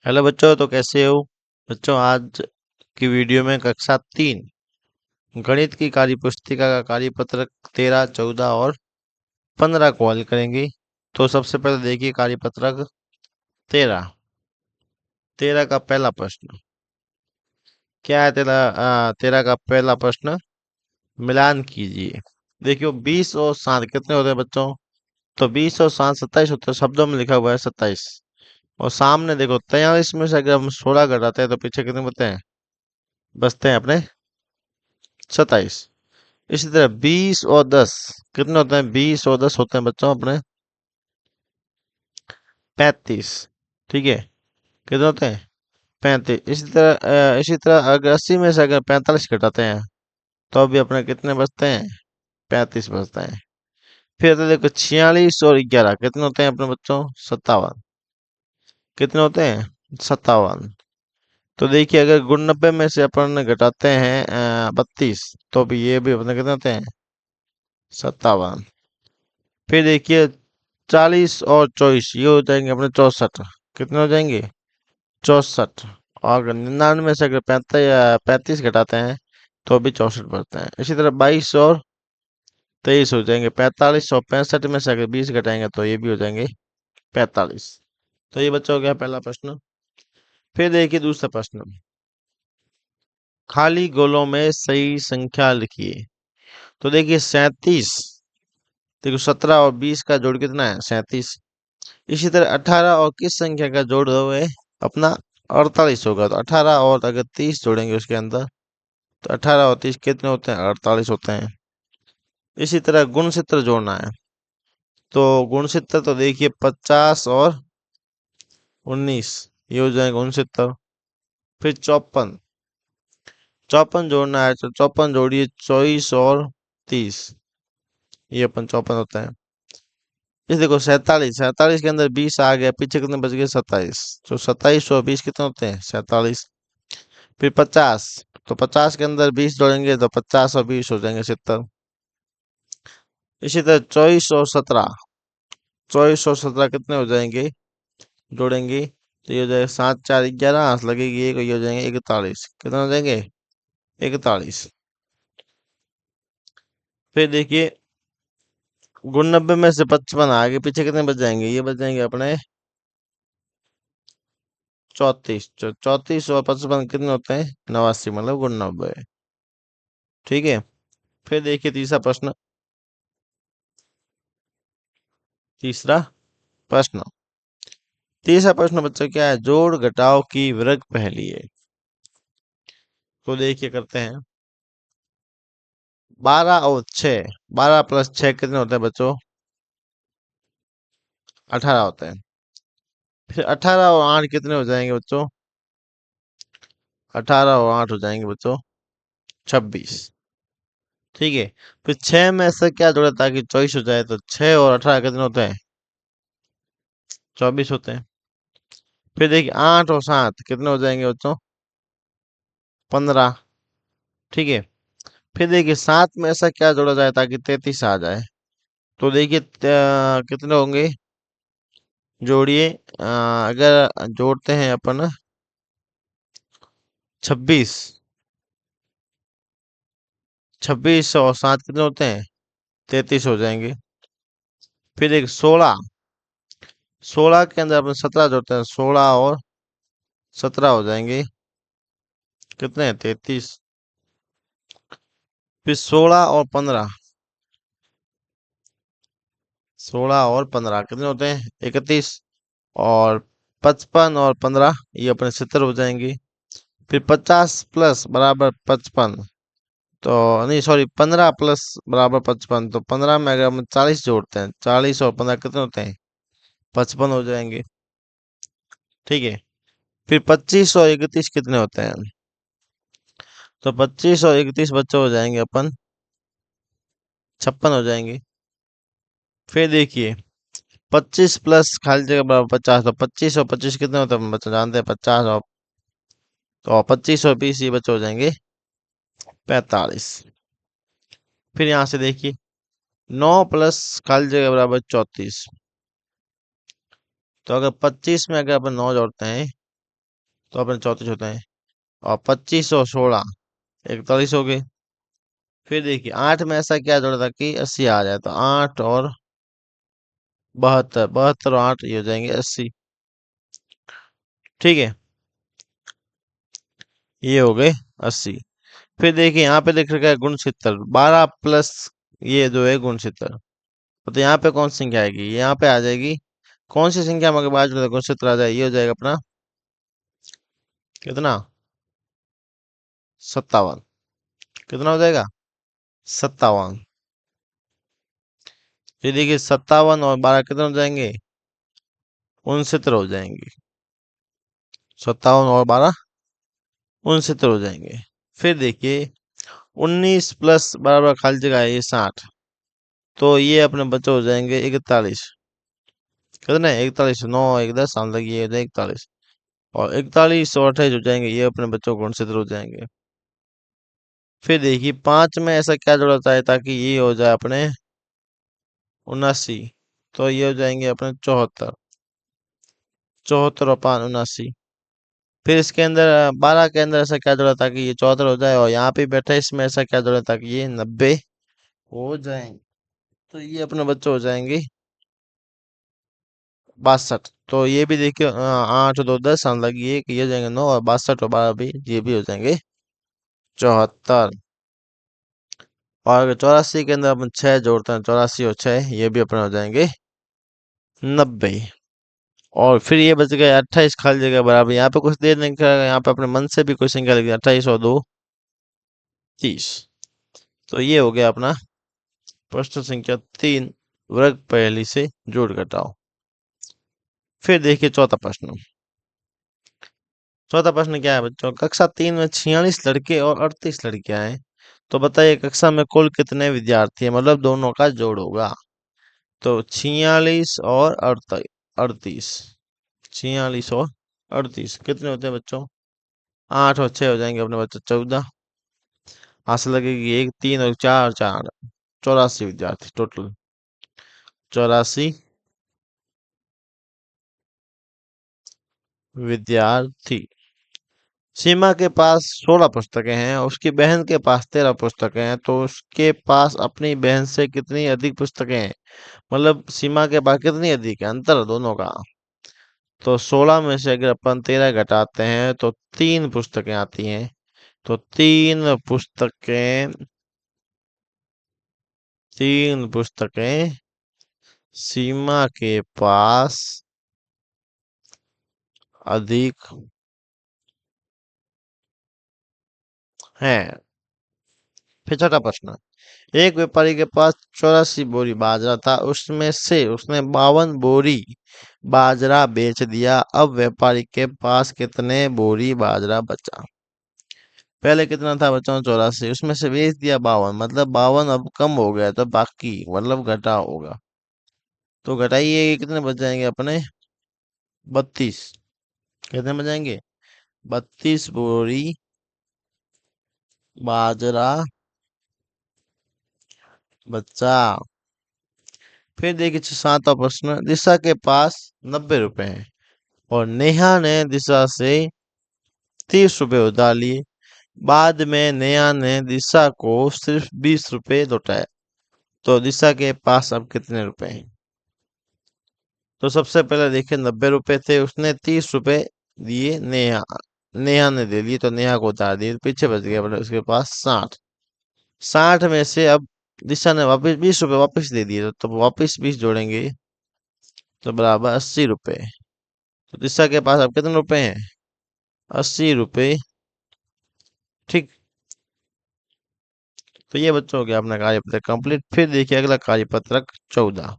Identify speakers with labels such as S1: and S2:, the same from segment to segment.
S1: Hello बच्चों, तो कैसे हो? बच्चों, आज की वीडियो में कक्षा 3 गणित की कार्य पुस्तिका का कार्यपत्रक 13, 14 और 15 को हल करेंगे। तो सबसे पहले देखिए कार्यपत्रक 13। 13 का पहला प्रश्न क्या है? 13 का पहला प्रश्न, मिलान कीजिए। देखियो 20 और 7 कितने होते हैं बच्चों? तो 20 और 7 27 होते हैं, शब्दों में लिखा हुआ है 27। और सामने देखो 43 में से अगर हम 16 घटाते हैं तो पीछे कितने बचते हैं? बचते हैं अपने 27। इसी तरह 20 और 10 कितने होते हैं? 20 और 10 होते हैं बच्चों अपने 35। ठीक है, कितने होते हैं? 35। इसी तरह अगर 80 में से अगर 45 घटाते हैं तो भी अपने कितने बचते हैं? 35 बचते हैं। फिर तो देखो 46 और 11 कितने होते हैं अपने बच्चों? 57। कितने होते हैं? 57। तो देखिए अगर गुण 90 में से अपन घटाते हैं 32 तो भी ये भी अपने कितने होते हैं? 57। फिर देखिए 40 और 24 ये हो जाएंगे अपने 64। कितने हो जाएंगे? 64। और अगर 99 से अगर 35 घटाते हैं तो भी 64 बढ़ते हैं। इसी तरह 22 और 23 हो जाएंगे 45। और 65 में से अगर 20 घटाएंगे तो ये भी हो जाएंगे 45। तो ये बच्चा हो गया पहला प्रश्न। फिर देखिए दूसरा प्रश्न, खाली गोलों में सही संख्या लिखिए। तो देखिए 37, देखो 17 और 20 का जोड़ कितना है? 37। इसी तरह 18 और किस संख्या का जोड़ है अपना? 48 होगा। तो 18 और अगर 30 जोड़ेंगे उसके अंदर तो 18 और 30 कितने होते हैं? 48 होते हैं। इसी तरह गुणसूत्र जोड़ना है। तो गुणसूत्र तो देखिए 50 और 19 ये हो जाएगा गुणसूत्र। फिर 54, 54 जोड़ना है तो 54 जोड़िए 24 और 30, ये अपन 54 होता है। इस देखो 47, 47 के अंदर 20 आ गया, पीछे कितने बच गए? 27। तो 27 और 20 कितने होते हैं? 47। फिर 50, तो 50 के अंदर 20 जोड़ेंगे तो 50 और 20 हो जाएंगे 70। इसी तरह 24 और 17, 24 और 17 कितने हो जाएंगे जोड़ेंगे? तो ये हो जाएगा 7 4 11, आंस लगेगी एक, ये हो जाएंगे 41। कितने हो जाएंगे? 41। फिर देखिए गुण 90 में से 55 आगे पीछे कितने बच जाएंगे? ये बच जाएंगे अपने 34। 34 और 55 कितने होते हैं? 89, मतलब गुण 90। ठीक है। फिर देखिए तीसरा प्रश्न, तीसरा प्रश्न तीसरा प्रश्न बच्चों क्या है? जोड़ घटाव की वर्ग पहेली है। तो देखिए करते हैं। 12 और 6, 12 प्लस 6 कितने होते हैं बच्चों? 18 होते हैं। फिर 18 और 8 कितने हो जाएंगे बच्चों? 18 और 8 हो जाएंगे बच्चों 26। ठीक है। फिर 6 में से क्या जोड़े ताकि 24 हो जाए? तो 6 और 18 कितने होते हैं? 24 होते हैं। फिर देखिए 8 और 7 कितने हो जाएंगे बच्चों? 15। ठीक है। फिर देखिए 7 में ऐसा क्या जोड़ा जाए ताकि 33 आ जाए? तो देखिए कितने होंगे? जोड़िए अगर जोड़ते हैं अपन 26, 26 और 7 कितने होते हैं? 33 हो जाएंगे। फिर एक 16, 16 के अंदर अपन 17 जोड़ते हैं, 16 और 17 हो जाएंगे कितने? 33। फिर 16 और 15, 16 और 15 कितने होते हैं? 31। और 55 और 15 ये अपने 70 हो जाएंगे। फिर 50 प्लस बराबर 55, तो नहीं सॉरी 15 प्लस बराबर 55, तो 15 में अगर हम 40 जोड़ते हैं, 40 और 15 कितने होते हैं? 55 हो जाएंगे। ठीक है। फिर 25 और 31 कितने होते हैं? तो 25 और 31 बच्चे हो जाएंगे अपन 56 हो जाएंगे। फिर देखिए 25 प्लस खाली जगह बराबर 50, तो 25 और 25 कितने होते हैं बच्चे जानते हैं? 50। और तो 25 और 20 ये बच्चे हो जाएंगे 45। फिर यहाँ से देखिए 9 प्लस खाली जगह बराबर 34, तो अगर 25 में अगर अपन 9 जोड़ते हैं तो अपने 34 होते हैं। और 25 और 16 41 हो गए। फिर देखिए 8 में ऐसा क्या जोड़ा था कि 80 आ जाए, तो 8 और 72, 72 और 8 ये हो जाएंगे 80। ठीक है, ये हो गए 80। फिर देखिए यहाँ पे लिख रखा है गुणसूत्र 12 प्लस ये जो है गुणसूत्र, तो यहाँ पे कौन सी संख्या आएगी, यहाँ पे आ जाएगी कौन सी संख्या हमारे पास जो गुणसूत्र आ जाए, ये हो जाएगा अपना कितना, 57। कितना हो जाएगा, 57। फिर देखिए 57 और 12 कितने हो जाएंगे, 69 हो जाएंगे। 57 और 12 69 हो जाएंगे। फिर देखिए 19 प्लस बराबर खाली जगह है ये 60, तो ये अपने बच्चे हो जाएंगे 41। कितने, 41, 9 1 10 साल तक ये हो जाए 41। और 41 और 28 हो जाएंगे, ये अपने बच्चों को consider हो जाएंगे। फिर देखिए 5 में ऐसा क्या जोड़ा होता है ताकि ये हो जाए अपने 79, तो ये हो जाएंगे अपने 74। 74 और 5 79। फिर इसके अंदर 12 के अंदर ऐसा क्या जोड़ा ताकि ये 74 हो जाए, और यहाँ पे बैठा इसमें ऐसा क्या जोड़ा ताकि ये 90 हो जाएंगे, तो ये अपने बच्चे हो जाएंगे 62। तो ये भी देखिए 8 2 10 साल लगी है कि ये हो जाएंगे 9, और 62 और 12 भी ये भी हो जाएंगे 74। और अगर 84 के अंदर अपन 6 जोड़ते हैं, 84 और 6 ये भी अपने हो जाएंगे 90। और फिर ये बच गए 28 खाली जगह बराबर, यहाँ पे कुछ देर नहीं करेगा, यहाँ पे अपने मन से भी कोई संख्या लिख दिया, 28 और 2 30। तो ये हो गया अपना प्रश्न संख्या 3, वर्ग पहेली से जोड़ घटाओ। फिर देखिए चौथा प्रश्न। चौथा प्रश्न क्या है बच्चों, कक्षा 3 में 46 लड़के और 38 लड़कियां हैं, तो बताइए कक्षा में कुल कितने विद्यार्थी हैं, मतलब दोनों का जोड़ होगा। तो 46 और 38, 46 और 38 कितने होते हैं बच्चों, 8 और 6 हो जाएंगे अपने बच्चों 14। हासिल लगेगी 1 3 और 4 4, 84 विद्यार्थी टोटल, 84 विद्यार्थी। सीमा के पास 16 पुस्तकें हैं, उसकी बहन के पास 13 पुस्तकें हैं, तो उसके पास अपनी बहन से कितनी अधिक पुस्तकें हैं, मतलब सीमा के पास कितनी अधिक है, अंतर है दोनों का। तो 16 में से अगर अपन 13 घटाते हैं तो 3 पुस्तकें आती हैं, तो 3 पुस्तकें सीमा के पास अधिक हैं। फिर छठा प्रश्न, एक व्यापारी के पास 84 बोरी बाजरा था, उसमें से उसने 52 बोरी बाजरा बेच दिया, अब व्यापारी के पास कितने बोरी बाजरा बचा। पहले कितना था बच्चों, 84, उसमें से बेच दिया 52, मतलब 52 अब कम हो गया, तो बाकी मतलब घटा होगा, तो घटाइए कितने बच जाएंगे अपने 32। कितने बच जाएंगे, 32 बोरी बाजरा बचा। फिर देखिए सातवां प्रश्न, दिशा के पास 90 रुपए हैं और नेहा ने दिशा से 30 रुपए उधार लिए, बाद में नेहा ने दिशा को सिर्फ 20 रुपए लौटाए, तो दिशा के पास अब कितने रुपए हैं। तो सबसे पहले देखिए 90 रुपए थे, उसने 30 रुपए दिए, नेहा नेहा ने दे दिए, तो नेहा को उतार दिए, पीछे बच गया मतलब उसके पास 60। 60 में से अब दिशा ने वापस 20 रुपए वापस दे दिए, तो वापस 20 जोड़ेंगे तो बराबर 80 रुपए। तो दिशा के पास अब कितने रुपए हैं, 80 रुपए। ठीक, तो ये बच्चों हो गया अपना कार्यपत्रक कंप्लीट। फिर देखिए अगला कार्यपत्रक 14।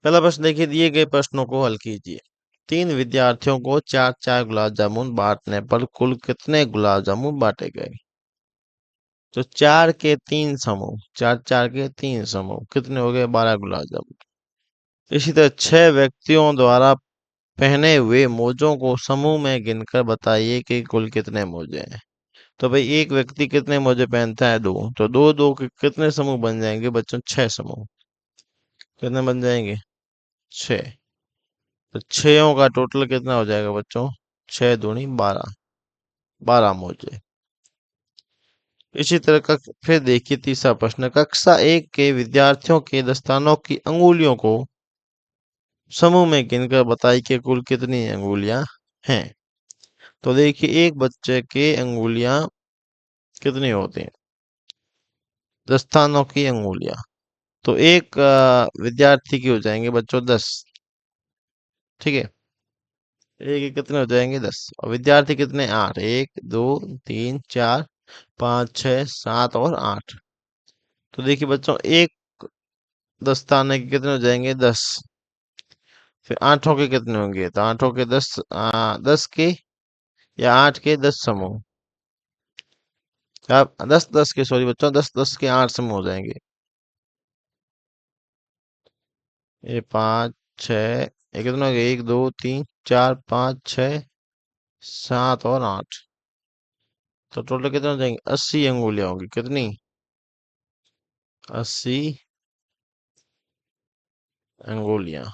S1: पहला प्रश्न देखिए, दिए गए प्रश्नों को हल कीजिए। 3 विद्यार्थियों को 4 4 गुलाब जामुन बांटने पर कुल कितने गुलाब जामुन बांटे गए। तो 4 के 3 समूह कितने हो गए, 12 गुलाब जामुन। इसी तरह 6 व्यक्तियों द्वारा पहने हुए मोजों को समूह में गिनकर बताइए कि कुल कितने मोजे हैं। तो भाई एक व्यक्ति कितने मोजे पहनता है, 2, तो दो दो के कितने समूह बन जाएंगे बच्चों, 6 समूह। कितने बन जाएंगे, 6। तो छयों का टोटल कितना हो जाएगा बच्चों? 6 दूनी 12, 12 मोजे। इसी तरह का फिर देखिए तीसरा प्रश्न, कक्षा 1 के विद्यार्थियों के दस्तानों की अंगुलियों को समूह में गिनकर बताइए कि कुल कितनी अंगुलियां हैं। तो देखिए एक बच्चे के अंगुलियां कितनी होती हैं, दस्तानों की अंगुलियां। तो एक विद्यार्थी की हो जाएंगे बच्चों 10। ठीक है, एक के कितने हो जाएंगे 10, और विद्यार्थी कितने 8, 1 2 3 4 5 6 7 और 8। तो देखिए बच्चों एक दस्ताने के कितने हो जाएंगे 10, फिर आठों के कितने होंगे, तो आठों के 10, 10 के या 8 के 10 समूह, आप 10 10 के, सॉरी बच्चों 10 10 के 8 समूह हो जाएंगे। ये 5 6, ये कितना हो गया 1 2 3 4 5 6 7 और 8। तो टोटल कितने हो जाएंगे 80 अंगुलियां होंगी, कितनी 80 अंगुलियां।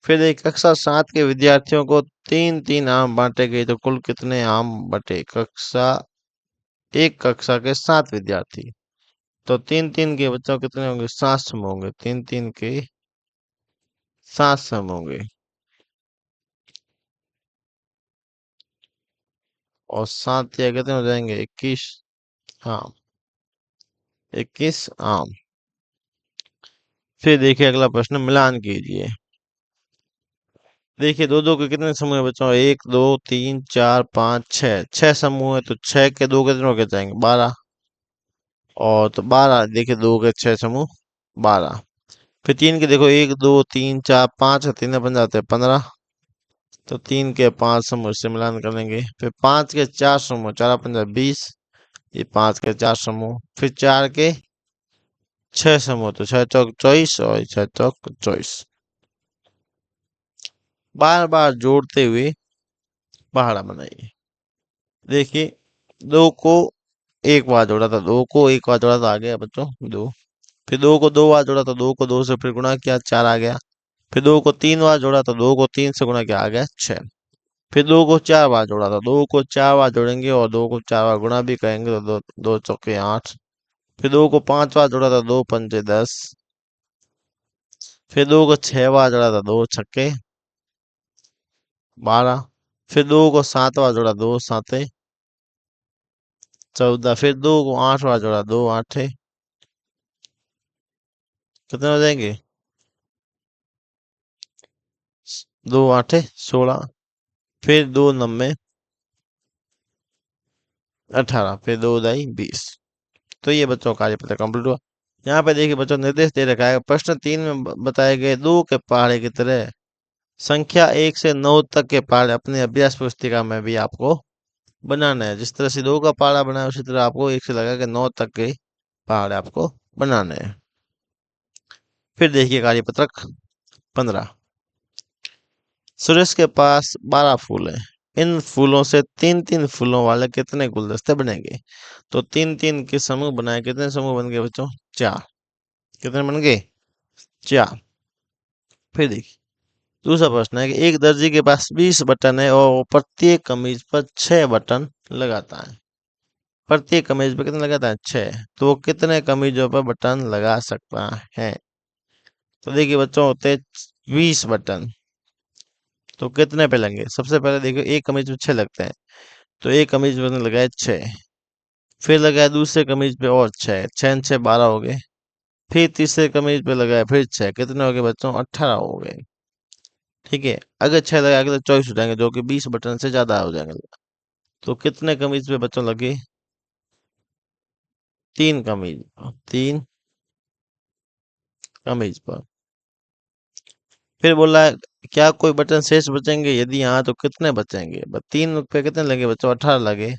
S1: फिर एक कक्षा 7 के विद्यार्थियों को 3 3 आम बांटे गए, तो कुल कितने आम बटे? एक कक्षा के 7 विद्यार्थी, तो 3 3 के बच्चों कितने होंगे 7 समूह होंगे, 3 3 के 7 समूह होंगे। और 7 या कितने हो जाएंगे 21। हाँ, 21 आम। फिर देखिए अगला प्रश्न, मिलान कीजिए। देखिए दो दो के कितने समूह है बच्चों, 1 2 3 4 5 6, 6 समूह है, तो 6 के दो कितने हो जाएंगे 12। और तो 12, देखिए दो के 6 समूह 12। फिर तीन के देखो 1 2 3 4 5, तीन बन जाते हैं 15। तो 3 के 5 समूह से मिलान करेंगे। फिर 5 के 4 समूह, 4 5 20, ये 5 के 4 समूह। फिर 4 के 6 समूह, तो 6 चौक 24 और 6 चौक 24। बार बार जोड़ते हुए पहाड़ा बनाइए। देखिए दो को एक बार जोड़ा था, दो को एक बार जोड़ा था, आ गया बच्चों 2। फिर दो को 2 बार जोड़ा था, दो को 2 से फिर गुणा किया 4 आ गया। फिर दो को 3 बार जोड़ा था, दो को 3 से गुणा किया आ गया 6। फिर दो को 4 बार जोड़ा था, दो को 4 बार जोड़ेंगे और दो को 4 बार गुणा भी करेंगे, तो दो दो चौके 8। फिर दो को 5 बार जोड़ा था, दो पंचे 10। फिर दो को 6 बार जोड़ा था, दो छक्के 12। फिर दो को 7 बार जोड़ा, दो साते 14। फिर दो को 8 बार जोड़ा, दो आठे कितने हो जाएंगे, दो आठे 16। फिर दो नब्बे 18। फिर दो दाई 20। तो ये बच्चों का कार्यपत्र कंप्लीट हुआ। यहाँ पे देखिए बच्चों निर्देश दे रखा है, प्रश्न 3 में बताए गए दो के पहाड़े की तरह संख्या 1 से 9 तक के पहाड़े अपने अभ्यास पुस्तिका में भी आपको बनाना है। जिस तरह से दो का पहाड़ा बना है, उसी तरह आपको 1 से लगा के 9 तक के पहाड़े आपको बनाने हैं। फिर देखिए कार्यपत्रक 15, सुरेश के पास 12 फूल हैं, इन फूलों से 3 3 फूलों वाले कितने गुलदस्ते बनेंगे? तो 3 3 के समूह बनाए, कितने समूह बन गए बच्चों 4। कितने बन गए 4। फिर देखिए दूसरा प्रश्न है कि एक दर्जी के पास 20 बटन है और वो प्रत्येक कमीज पर 6 बटन लगाता है। प्रत्येक कमीज पर कितने लगाता है 6, तो वो कितने कमीजों पर बटन लगा सकता है? तो देखिए बच्चों होते हैं 20 बटन, तो कितने पे लगेंगे? सबसे पहले देखिए एक कमीज में 6 लगते हैं, तो एक कमीज में लगाए 6। फिर लगाया दूसरे कमीज पे और 6, 6 6 12 हो गए। फिर तीसरे कमीज पे लगाया फिर 6, कितने हो गए बच्चों 18 हो गए। ठीक है, अगर 6 लगाएंगे तो 24 हो जाएंगे, जो कि 20 बटन से ज्यादा हो जाएंगे। तो कितने कमीज पे बच्चों लगे 3 कमीज, 3 कमीज पर। फिर बोला है, क्या कोई बटन शेष बचेंगे, यदि हाँ तो कितने बचेंगे? 3 पे कितने लगे बच्चों 18 लगे,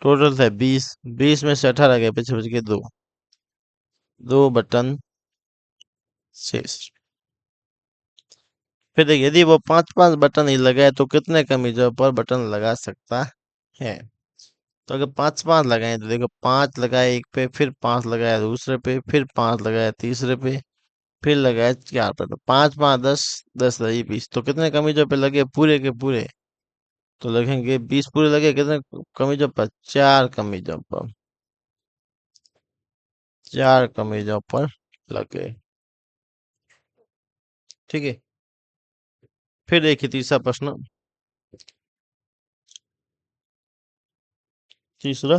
S1: टोटल थे 20, 20 में से 18 गए, पीछे बच गए 2, 2 बटन शेष। फिर देखिए यदि वो 5 5 बटन ही लगाए तो कितने कमीजों पर बटन लगा सकता है? तो अगर 5 5 लगाए तो देखो 5 लगाए एक पे, फिर 5 लगाया दूसरे पे, फिर 5 लगाया तीसरे पे, फिर लगाए 4 पे, तो 5 5 10, 10 रही 20, तो कितने कमीजों पे लगे पूरे के पूरे? तो लगेंगे 20 पूरे लगे, कितने कमीजों पर? 4 कमीजों पर, 4 कमीजों पर लगे। ठीक है। फिर देखिए तीसरा प्रश्न। तीसरा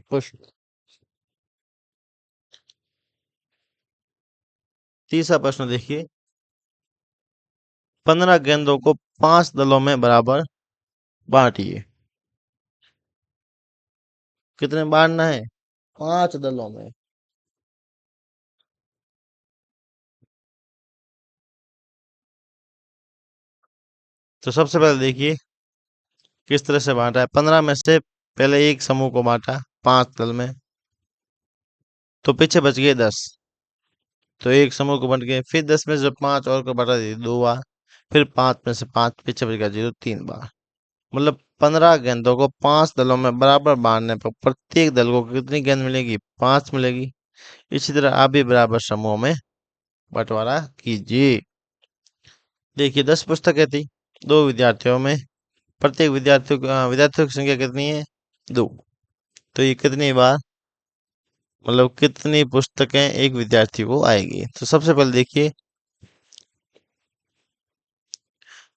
S1: प्रश्न। तीसरा प्रश्न देखिए, 15 गेंदों को 5 दलों में बराबर बांटिए। कितने बांटना है? 5 दलों में। तो सबसे पहले देखिए किस तरह से बांटा है। 15 में से पहले एक समूह को बांटा 5 दल में, तो पीछे बच गए 10, तो एक समूह को बंट गए। फिर 10 में से 5 और को बटा दिए 2 बार। फिर 5 में से 5 पीछे बच गया 0 3 बार। मतलब 15 गेंदों को 5 दलों में बराबर बांटने पर प्रत्येक दल को कितनी गेंद मिलेगी? 5 मिलेगी। इसी तरह आप भी बराबर समूह में बंटवारा कीजिए। देखिए 10 पुस्तकें थी 2 विद्यार्थियों में, प्रत्येक विद्यार्थियों की संख्या कितनी है? 2। तो ये कितनी बार, मतलब कितनी पुस्तकें एक विद्यार्थी को आएगी? तो सबसे पहले देखिए,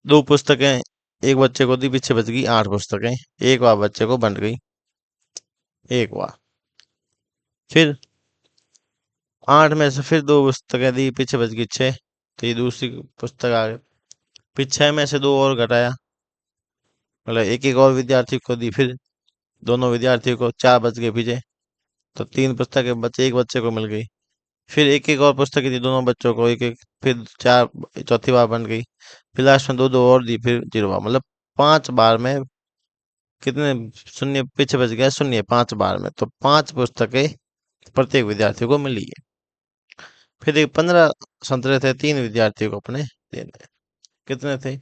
S1: 2 पुस्तकें एक बच्चे को दी, पीछे बच गई 8 पुस्तकें, एक बार बच्चे को बंट गई एक बार। फिर 8 में से फिर 2 पुस्तकें दी, पीछे बच गई 6, तो ये दूसरी पुस्तक आ गई। फिर 6 में से 2 और घटाया, मतलब एक एक और विद्यार्थी को दी, फिर दोनों विद्यार्थियों को 4 बच गए पीछे, तो 3 पुस्तकें बचे, एक बच्चे को मिल गई। फिर एक एक और पुस्तकें दी दोनों बच्चों को एक एक, फिर 4, चौथी बार बन गई। फिर लास्ट में 2 2 और दी, फिर 0 बार, मतलब 5 बार में कितने शून्य पीछे बच गया? शून्य 5 बार में, तो 5 पुस्तकें प्रत्येक विद्यार्थी को मिली है। फिर देखिए 15 संतरे थे 3 विद्यार्थियों को अपने देने। कितने थे?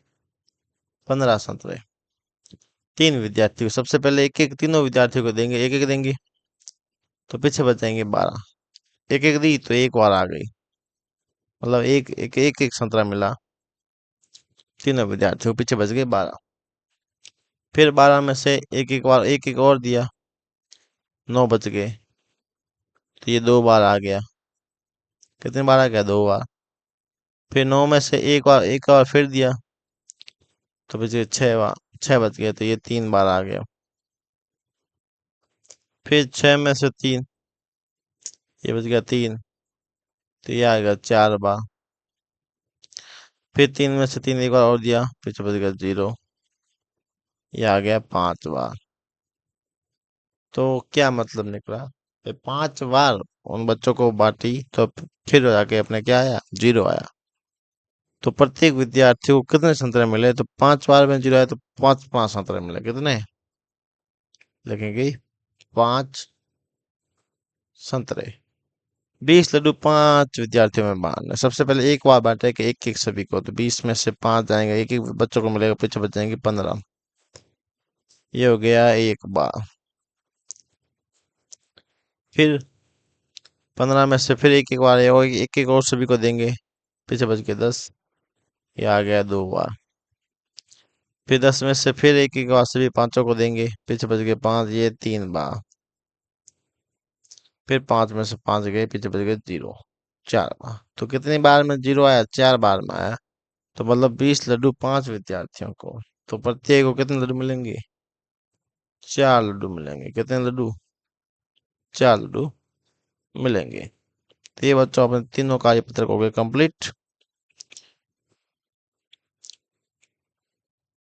S1: 15 संतरे 3 विद्यार्थियों को। सबसे पहले एक एक तीनों विद्यार्थियों को देंगे, एक एक देंगे, तो पीछे बच जाएंगे 12। एक एक दी तो एक बार आ गई, मतलब एक संतरा मिला तीनों विद्यार्थियों को, पीछे बच गए 12। फिर 12 में से एक एक और दिया, 9 बच गए, तो ये 2 बार आ गया। कितने बार आ गया? 2 बार। फिर 9 में से एक बार फिर दिया, तो बचे 6 बार, 6 बच गए, तो ये 3 बार आ गया। फिर 6 में से 3, ये बच गया 3, तो ये आ गया 4 बार। फिर 3 में से 3 एक बार और दिया, पीछे बच गया 0, ये आ गया 5 बार। तो क्या मतलब निकला? 5 बार उन बच्चों को बांटी, तो फिर जाके अपने क्या आया? 0 आया। तो प्रत्येक विद्यार्थी को कितने संतरे मिले? तो 5 बार में 0 आया, तो 5 5 संतरे मिले। कितने लिखेंगे? 5 संतरे। 20 लड्डू 5 विद्यार्थियों में बांटने। सबसे पहले एक बार बांटे कि एक एक सभी को, तो 20 में से 5 जाएंगे, एक एक बच्चों को मिलेगा, पीछे बच जाएंगे 15। ये हो गया एक बार। फिर 15 में से फिर एक एक बार एक एक और सभी को देंगे, पीछे बच गए 10, ये आ गया 2 बार। फिर 10 में से फिर एक एक बार सभी पांचों को देंगे, पीछे बच गए 5, ये 3 बार। फिर 5 में से 5 गए, पीछे बच गए 0, 4 बार। तो कितनी बार में 0 आया? 4 बार में आया। तो मतलब 20 लड्डू 5 विद्यार्थियों को, तो प्रत्येक को कितने लड्डू मिलेंगे? 4 लड्डू मिलेंगे। कितने लड्डू? 4 लड्डू मिलेंगे। तो ये बच्चों अपने तीनों कार्य पत्रक हो गए कंप्लीट।